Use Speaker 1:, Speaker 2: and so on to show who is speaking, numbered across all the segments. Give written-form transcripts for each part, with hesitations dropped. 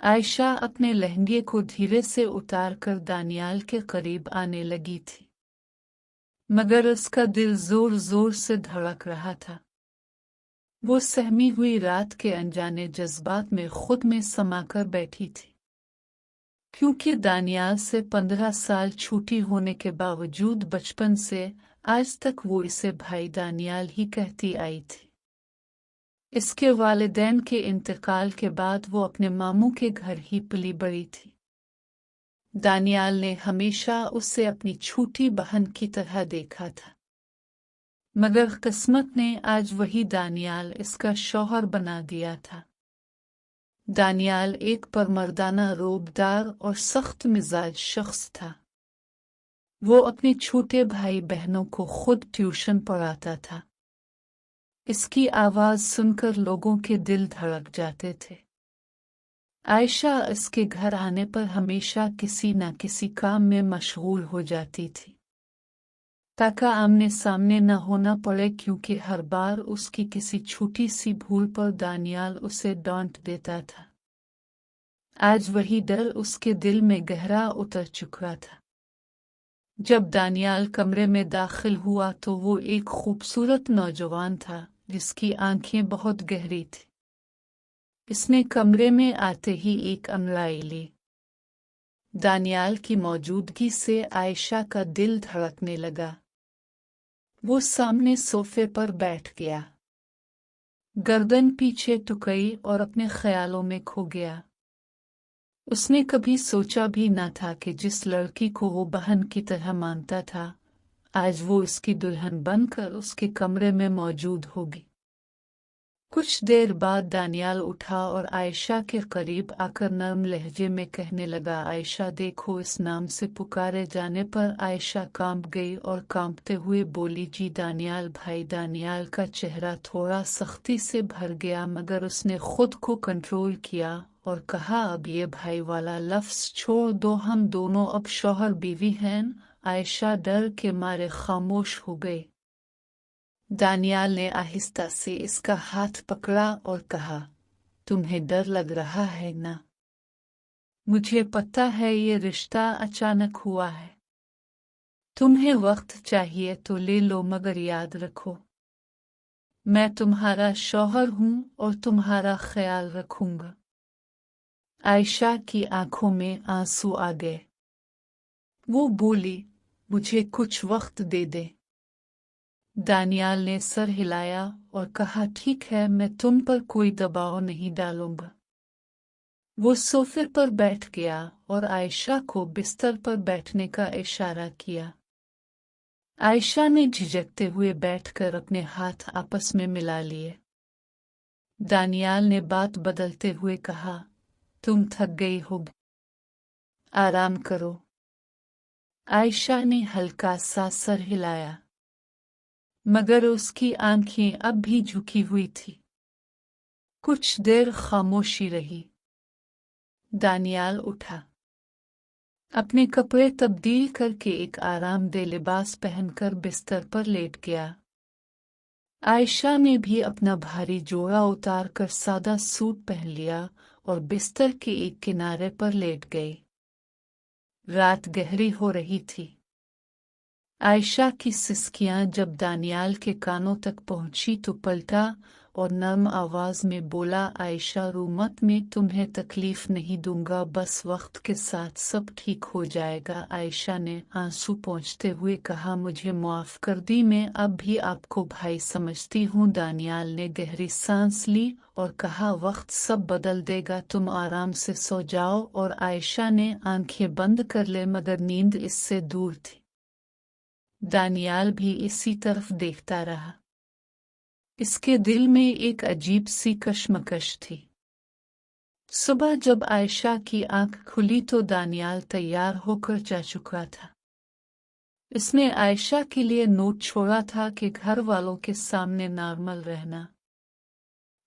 Speaker 1: आयशा अपने लहंगे को धीरे से उतारकर दानियाल के करीब आने लगी थी, मगर उसका दिल जोर जोर से धड़क रहा था। वो सहमी हुई रात के अनजाने जज्बात में खुद में समाकर बैठी थी, क्योंकि दानियाल से 15 साल छूटी होने के बावजूद बचपन से आज तक वो इसे भाई दानियाल ही कहती आई थी। इसके वालिदैन के इंतकाल के बाद वो अपने मामू के घर ही पली बड़ी थी। दानियाल ने हमेशा उसे अपनी छोटी बहन की तरह देखा था, मगर किस्मत ने आज वही दानियाल इसका शौहर बना दिया था। दानियाल एक परमर्दाना, रोबदार और सख्त मिजाज शख्स था। वो अपने छोटे भाई बहनों को खुद ट्यूशन पढ़ाता था। इसकी आवाज़ सुनकर लोगों के दिल धड़क जाते थे। आयशा इसके घर आने पर हमेशा किसी न किसी काम में मशगूल हो जाती थी, ताकि आमने सामने न होना पड़े, क्योंकि हर बार उसकी किसी छोटी सी भूल पर दानियाल उसे डांट देता था। आज वही डर उसके दिल में गहरा उतर चुका था। जब दानियाल कमरे में दाखिल हुआ तो वो एक खूबसूरत नौजवान था जिसकी आंखें बहुत गहरी थी। इसने कमरे में आते ही एक अंगड़ाई ली। दानियाल की मौजूदगी से आयशा का दिल धड़कने लगा। वो सामने सोफे पर बैठ गया, गर्दन पीछे टुकई और अपने ख्यालों में खो गया। उसने कभी सोचा भी न था कि जिस लड़की को वो बहन की तरह मानता था, आज वो उसकी दुल्हन बनकर उसके कमरे में मौजूद होगी। कुछ देर बाद दानियाल उठा और आयशा के करीब आकर नरम लहजे में कहने लगा, आयशा देखो। इस नाम से पुकारे जाने पर आयशा कांप गई और कांपते हुए बोली, जी दानियाल भाई। दानियाल का चेहरा थोड़ा सख्ती से भर गया, मगर उसने खुद को कंट्रोल किया और कहा, अब ये भाई वाला लफ्ज छोड़ दो, हम दोनों अब शौहर बीवी हैं। आयशा डर के मारे खामोश हो गई। दानियाल ने आहिस्ता से इसका हाथ पकड़ा और कहा, तुम्हें डर लग रहा है ना? मुझे पता है ये रिश्ता अचानक हुआ है। तुम्हें वक्त चाहिए तो ले लो, मगर याद रखो मैं तुम्हारा शौहर हूं और तुम्हारा ख्याल रखूंगा। आयशा की आंखों में आंसू आ गए। वो बोली, मुझे कुछ वक्त दे दे। दानियाल ने सर हिलाया और कहा, ठीक है, मैं तुम पर कोई दबाव नहीं डालूंगा। वो सोफे पर बैठ गया और आयशा को बिस्तर पर बैठने का इशारा किया। आयशा ने झिझकते हुए बैठकर अपने हाथ आपस में मिला लिए। दानियाल ने बात बदलते हुए कहा, तुम थक गई हो, आराम करो। आयशा ने हल्का सा सर हिलाया, मगर उसकी आंखें अब भी झुकी हुई थी। कुछ देर खामोशी रही। दानियाल उठा, अपने कपड़े तब्दील करके एक आरामदेह लिबास पहनकर बिस्तर पर लेट गया। आयशा ने भी अपना भारी जोड़ा उतारकर सादा सूट पहन लिया और बिस्तर के एक किनारे पर लेट गई। रात गहरी हो रही थी। आयशा की सिसकियां जब दानियाल के कानों तक पहुंची तो पलटा और नर्म आवाज में बोला, आयशा रो मत, मैं तुम्हें तकलीफ नहीं दूंगा, बस वक्त के साथ सब ठीक हो जाएगा। आयशा ने आंसू पोंछते हुए कहा, मुझे माफ कर दी, मैं अब भी आपको भाई समझती हूँ। दानियाल ने गहरी सांस ली और कहा, वक्त सब बदल देगा, तुम आराम से सो जाओ। और आयशा ने आंखें बंद कर ले, मगर नींद इससे दूर थी। दानियाल भी इसी तरफ देखता रहा। इसके दिल में एक अजीब सी कश्मकश थी। सुबह जब आयशा की आंख खुली तो दानियाल तैयार होकर जा चुका था। इसने आयशा के लिए नोट छोड़ा था कि घर वालों के सामने नॉर्मल रहना।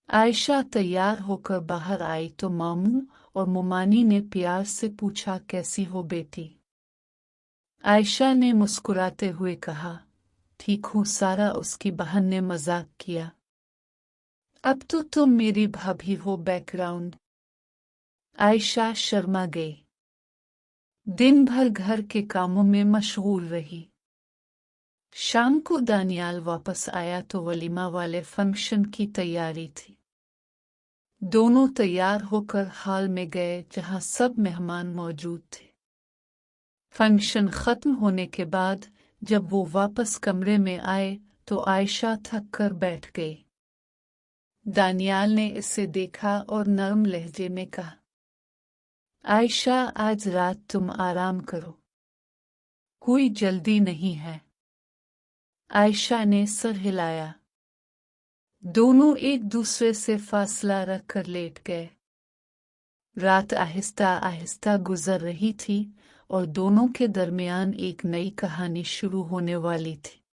Speaker 1: आयशा तैयार होकर बाहर आई तो मामू और मुमानी ने प्यार से पूछा, कैसी हो बेटी? आयशा ने मुस्कुराते हुए कहा, ठीक हूँ सारा। उसकी बहन ने मजाक किया, अब तो तुम मेरी भाभी हो। बैकग्राउंड عائشہ شرما گئی۔ دن بھر گھر کے کاموں میں مشغول رہی۔ شام کو دانیال واپس آیا تو ولیمہ والے فنکشن کی تیاری تھی۔ دونوں تیار ہو کر ہال میں گئے جہاں سب مہمان موجود تھے۔ فنکشن ختم ہونے کے بعد جب وہ واپس کمرے میں آئے تو عائشہ تھک کر بیٹھ گئی۔ دانیال نے اسے دیکھا اور نرم لہجے میں کہا، عائشہ آج رات تم آرام کرو، کوئی جلدی نہیں ہے۔ عائشہ نے سر ہلایا۔ دونوں ایک دوسرے سے فاصلہ رکھ کر لیٹ گئے۔ رات آہستہ آہستہ گزر رہی تھی اور دونوں کے درمیان ایک نئی کہانی شروع ہونے والی تھی۔